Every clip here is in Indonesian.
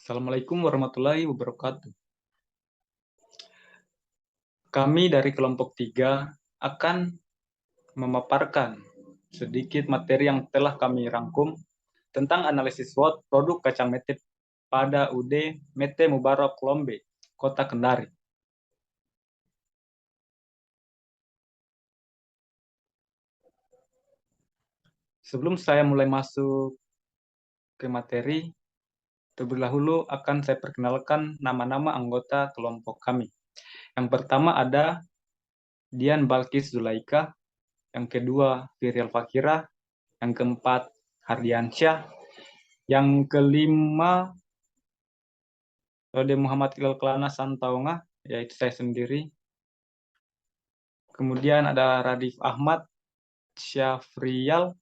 Assalamualaikum warahmatullahi wabarakatuh. Kami dari kelompok 3 akan memaparkan sedikit materi yang telah kami rangkum tentang analisis SWOT produk kacang mete pada UD Mete Mubarak Lombe, Kota Kendari. Sebelum saya mulai masuk ke materi, terlebih dahulu akan saya perkenalkan nama-nama anggota kelompok kami. Yang pertama ada Dian Balkis Zulaika, yang kedua Virial Fakira, yang keempat Hardiansyah, yang kelima Rode Muhammad Ilal Kelana Santaunga, yaitu saya sendiri. Kemudian ada Radif Ahmad Syafrial,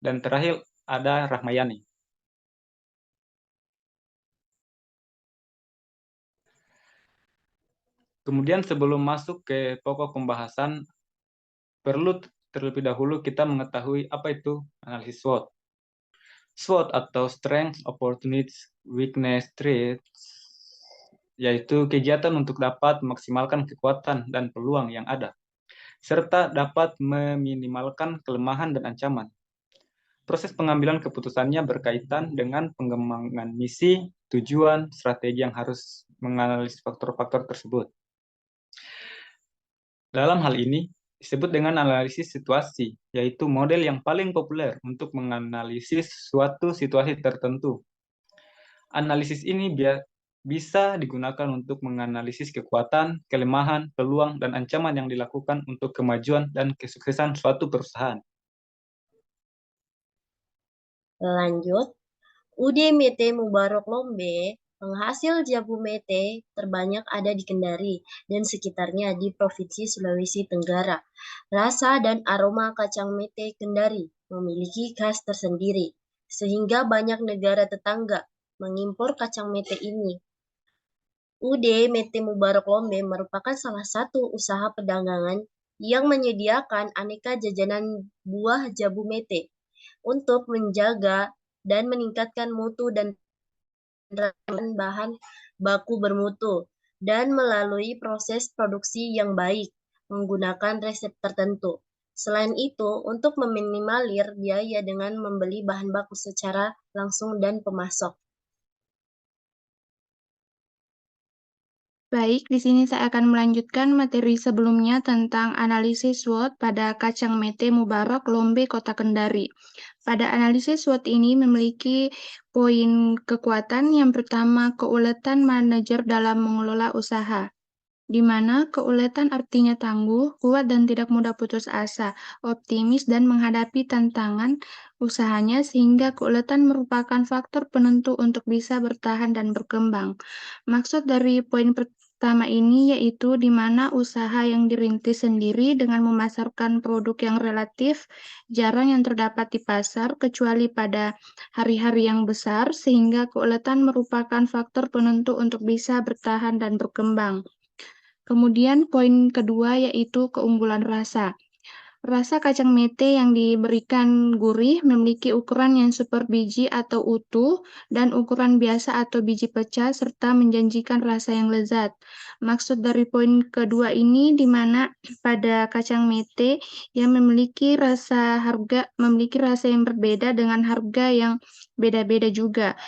dan terakhir ada Rahmayani. Kemudian sebelum masuk ke pokok pembahasan, perlu terlebih dahulu kita mengetahui apa itu analisis SWOT. SWOT atau Strengths, Opportunities, Weakness, Traits, yaitu kegiatan untuk dapat memaksimalkan kekuatan dan peluang yang ada, serta dapat meminimalkan kelemahan dan ancaman. Proses pengambilan keputusannya berkaitan dengan pengembangan misi, tujuan, strategi yang harus menganalisis faktor-faktor tersebut. Dalam hal ini, disebut dengan analisis situasi, yaitu model yang paling populer untuk menganalisis suatu situasi tertentu. Analisis ini bisa digunakan untuk menganalisis kekuatan, kelemahan, peluang, dan ancaman yang dilakukan untuk kemajuan dan kesuksesan suatu perusahaan. Lanjut, UD Mete Mubarak Lombe, penghasil jabu mete terbanyak ada di Kendari dan sekitarnya di Provinsi Sulawesi Tenggara. Rasa dan aroma kacang mete Kendari memiliki khas tersendiri, sehingga banyak negara tetangga mengimpor kacang mete ini. UD Mete Mubarak Lombe merupakan salah satu usaha perdagangan yang menyediakan aneka jajanan buah jabu mete untuk menjaga dan meningkatkan mutu dan bahan baku bermutu, dan melalui proses produksi yang baik menggunakan resep tertentu. Selain itu, untuk meminimalir biaya dengan membeli bahan baku secara langsung dan pemasok. Baik, di sini saya akan melanjutkan materi sebelumnya tentang analisis SWOT pada kacang mete Mubarak Lombe Kota Kendari. Pada analisis SWOT ini memiliki poin kekuatan. Yang pertama, keuletan manajer dalam mengelola usaha, di mana keuletan artinya tangguh, kuat dan tidak mudah putus asa, optimis dan menghadapi tantangan usahanya, sehingga keuletan merupakan faktor penentu untuk bisa bertahan dan berkembang. Maksud dari poin pertama ini yaitu di mana usaha yang dirintis sendiri dengan memasarkan produk yang relatif jarang yang terdapat di pasar kecuali pada hari-hari yang besar, sehingga keuletan merupakan faktor penentu untuk bisa bertahan dan berkembang. Kemudian poin kedua yaitu keunggulan rasa. Rasa kacang mete yang diberikan gurih memiliki ukuran yang super biji atau utuh dan ukuran biasa atau biji pecah serta menjanjikan rasa yang lezat. Maksud dari poin kedua ini di mana pada kacang mete yang memiliki rasa yang berbeda dengan harga yang beda-beda juga.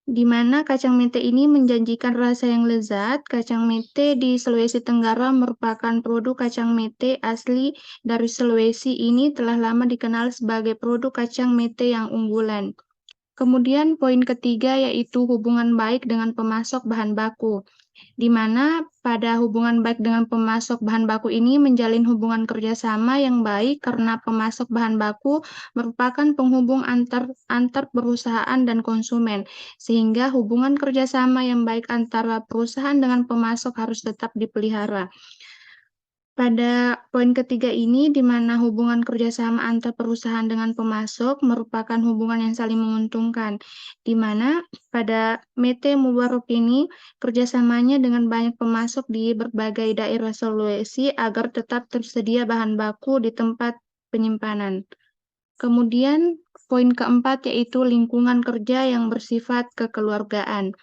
Di mana kacang mete ini menjanjikan rasa yang lezat. Kacang mete di Sulawesi Tenggara merupakan produk kacang mete asli dari Sulawesi ini telah lama dikenal sebagai produk kacang mete yang unggulan. Kemudian poin ketiga yaitu hubungan baik dengan pemasok bahan baku, di mana pada hubungan baik dengan pemasok bahan baku ini menjalin hubungan kerjasama yang baik karena pemasok bahan baku merupakan penghubung antar perusahaan dan konsumen, sehingga hubungan kerjasama yang baik antara perusahaan dengan pemasok harus tetap dipelihara. Pada poin ketiga ini, di mana hubungan kerjasama antar perusahaan dengan pemasok merupakan hubungan yang saling menguntungkan, di mana pada Mete Mubarak ini kerjasamanya dengan banyak pemasok di berbagai daerah Sulawesi agar tetap tersedia bahan baku di tempat penyimpanan. Kemudian poin keempat yaitu lingkungan kerja yang bersifat kekeluargaan.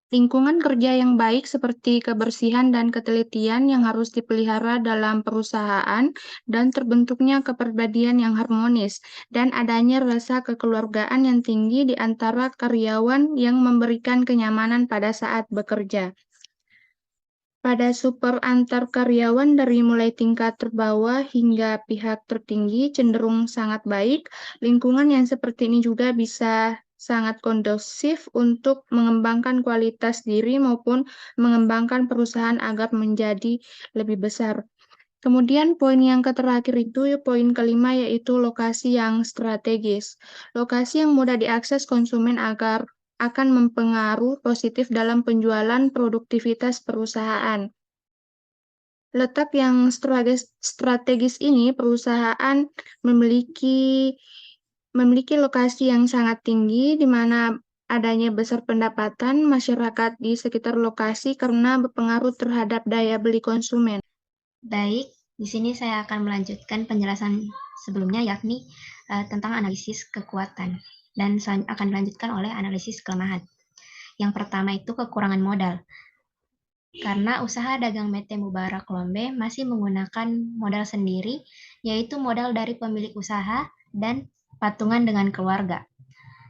Lingkungan kerja yang baik seperti kebersihan dan ketelitian yang harus dipelihara dalam perusahaan dan terbentuknya kepribadian yang harmonis dan adanya rasa kekeluargaan yang tinggi di antara karyawan yang memberikan kenyamanan pada saat bekerja. Pada super antar karyawan dari mulai tingkat terbawah hingga pihak tertinggi cenderung sangat baik. Lingkungan yang seperti ini juga bisa sangat kondusif untuk mengembangkan kualitas diri maupun mengembangkan perusahaan agar menjadi lebih besar. Kemudian poin yang terakhir itu, poin kelima yaitu lokasi yang strategis. Lokasi yang mudah diakses konsumen akan mempengaruhi positif dalam penjualan produktivitas perusahaan. Letak yang strategis ini, perusahaan memiliki lokasi yang sangat tinggi di mana adanya besar pendapatan masyarakat di sekitar lokasi karena berpengaruh terhadap daya beli konsumen. Baik, di sini saya akan melanjutkan penjelasan sebelumnya, yakni tentang analisis kekuatan, dan akan dilanjutkan oleh analisis kelemahan. Yang pertama itu kekurangan modal. Karena usaha dagang Mete Mubarak Lombe masih menggunakan modal sendiri, yaitu modal dari pemilik usaha dan patungan dengan keluarga.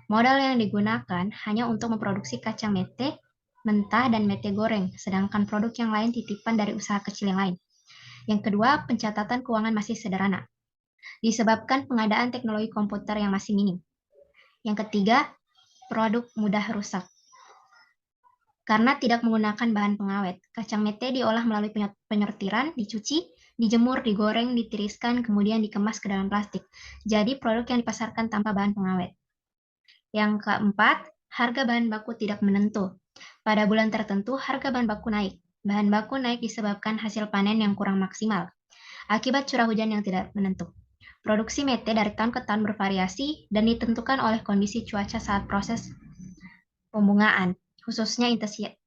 Modal yang digunakan hanya untuk memproduksi kacang mete mentah dan mete goreng, sedangkan produk yang lain titipan dari usaha kecil yang lain. Yang kedua, pencatatan keuangan masih sederhana, disebabkan pengadaan teknologi komputer yang masih minim. Yang ketiga, produk mudah rusak. Karena tidak menggunakan bahan pengawet, kacang mete diolah melalui penyortiran, dicuci, dijemur, digoreng, ditiriskan, kemudian dikemas ke dalam plastik. Jadi produk yang dipasarkan tanpa bahan pengawet. Yang keempat, harga bahan baku tidak menentu. Pada bulan tertentu, harga bahan baku naik. Bahan baku naik disebabkan hasil panen yang kurang maksimal, akibat curah hujan yang tidak menentu. Produksi mete dari tahun ke tahun bervariasi dan ditentukan oleh kondisi cuaca saat proses pembungaan, khususnya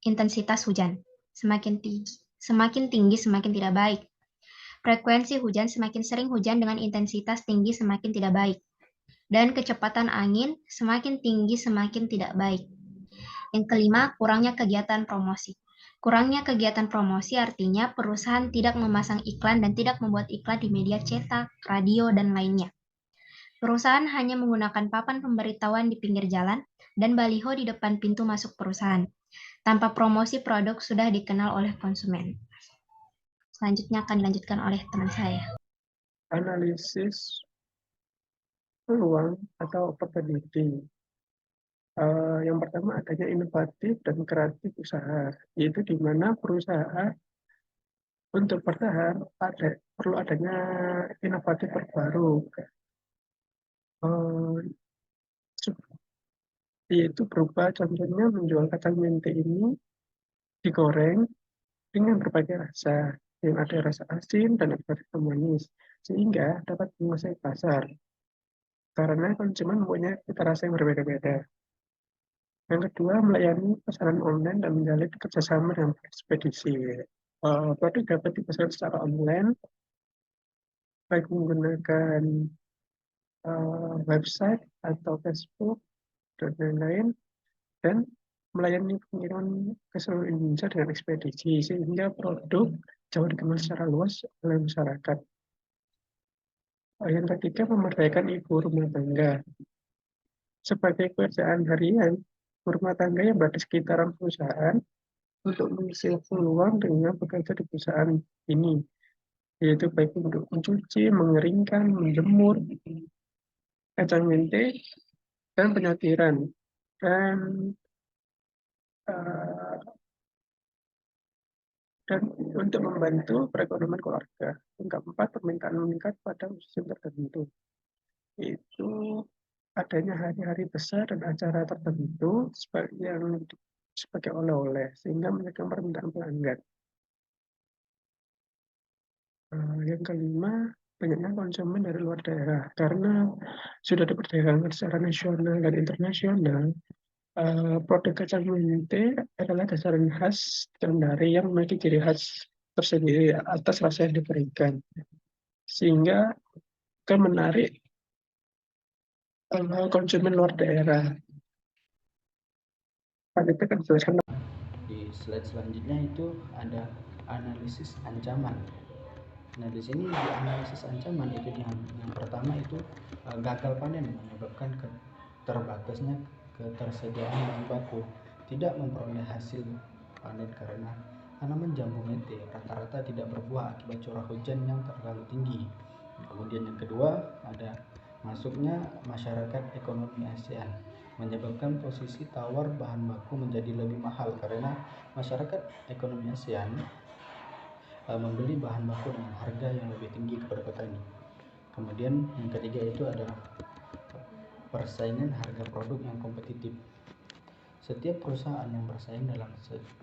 intensitas hujan. Semakin tinggi semakin tidak baik. Frekuensi hujan semakin sering hujan dengan intensitas tinggi semakin tidak baik. Dan kecepatan angin semakin tinggi semakin tidak baik. Yang kelima, kurangnya kegiatan promosi. Kurangnya kegiatan promosi artinya perusahaan tidak memasang iklan dan tidak membuat iklan di media cetak, radio, dan lainnya. Perusahaan hanya menggunakan papan pemberitahuan di pinggir jalan dan baliho di depan pintu masuk perusahaan. Tanpa promosi produk sudah dikenal oleh konsumen. Selanjutnya akan dilanjutkan oleh teman saya. Analisis peluang atau opportunity. Yang pertama adanya inovatif dan kreatif usaha, yaitu di mana perusahaan untuk bertahan perlu adanya inovatif terbaru, yaitu berupa contohnya menjual kacang mente ini digoreng dengan berbagai rasa, yang ada rasa asin dan ada rasa manis, sehingga dapat menguasai pasar karena konsumen mempunyai cita rasa yang berbeda-beda. Yang kedua, melayani pesanan online dan menjalin kerjasama dengan ekspedisi. Produk dapat dipesan secara online, baik menggunakan website atau Facebook dan lain-lain, dan melayani pengiriman ke seluruh Indonesia dengan ekspedisi, sehingga produk jauh dikenal secara luas oleh masyarakat. Yang ketiga, memberdayakan ibu rumah tangga. Sebagai pekerjaan harian, rumah tangga yang berada di sekitaran perusahaan untuk mengisi peluang dengan bekerja di perusahaan ini, yaitu baik untuk mencuci, mengeringkan, menjemur kacang mente, dan penyortiran, dan untuk membantu perekonomian keluarga. Yang keempat, permintaan meningkat pada musim tertentu, yaitu adanya hari-hari besar dan acara tertentu yang sebagai oleh-oleh, sehingga menyebabkan permintaan pelanggan. Yang kelima, banyaknya konsumen dari luar daerah. Karena sudah ada perdagangan secara nasional dan internasional, produk kacang mente adalah dasaran khas Kendari yang memiliki ciri khas tersendiri atas rasa yang diberikan, sehingga akan menarik konsumen luar daerah. Pak kita kan jelaskan. Di slide selanjutnya itu ada analisis ancaman. Nah di sini di analisis ancaman itu yang pertama itu gagal panen menyebabkan terbatasnya ketersediaan bahan baku, tidak memperoleh hasil panen karena tanaman jambu mete rata-rata tidak berbuah akibat curah hujan yang terlalu tinggi. Kemudian yang kedua ada masuknya masyarakat ekonomi ASEAN menyebabkan posisi tawar bahan baku menjadi lebih mahal karena masyarakat ekonomi ASEAN membeli bahan baku dengan harga yang lebih tinggi kepada petani. Kemudian yang ketiga itu adalah persaingan harga produk yang kompetitif. Setiap perusahaan yang bersaing dalam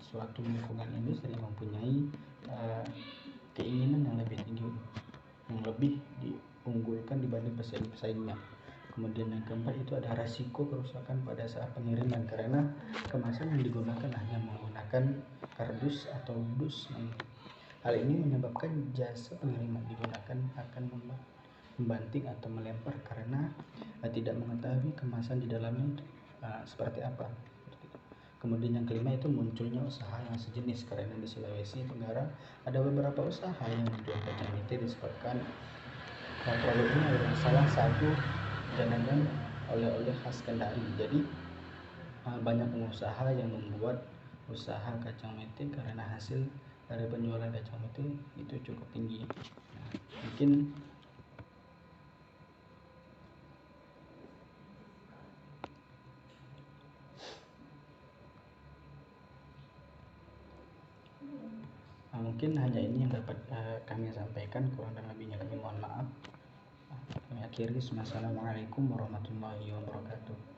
suatu lingkungan industri mempunyai keinginan yang lebih tinggi, yang lebih diunggulkan dibanding pesaingnya. Kemudian yang keempat itu ada resiko kerusakan pada saat pengiriman karena kemasan yang digunakan hanya menggunakan kardus atau dus. Hal ini menyebabkan jasa pengiriman digunakan akan membanting atau melempar karena tidak mengetahui kemasan di dalamnya seperti apa. Kemudian yang kelima itu munculnya usaha yang sejenis karena di Sulawesi Tenggara ada beberapa usaha yang menjual kacang mete disebabkan produk ini adalah salah satu jajanan oleh-oleh khas Kendari. Jadi banyak pengusaha yang membuat usaha kacang mete karena hasil dari penjualan kacang mete itu cukup tinggi. Mungkin hanya ini yang dapat kami sampaikan, kurang dan lebihnya kami mohon maaf. Kami akhiri. Wassalamualaikum warahmatullahi wabarakatuh.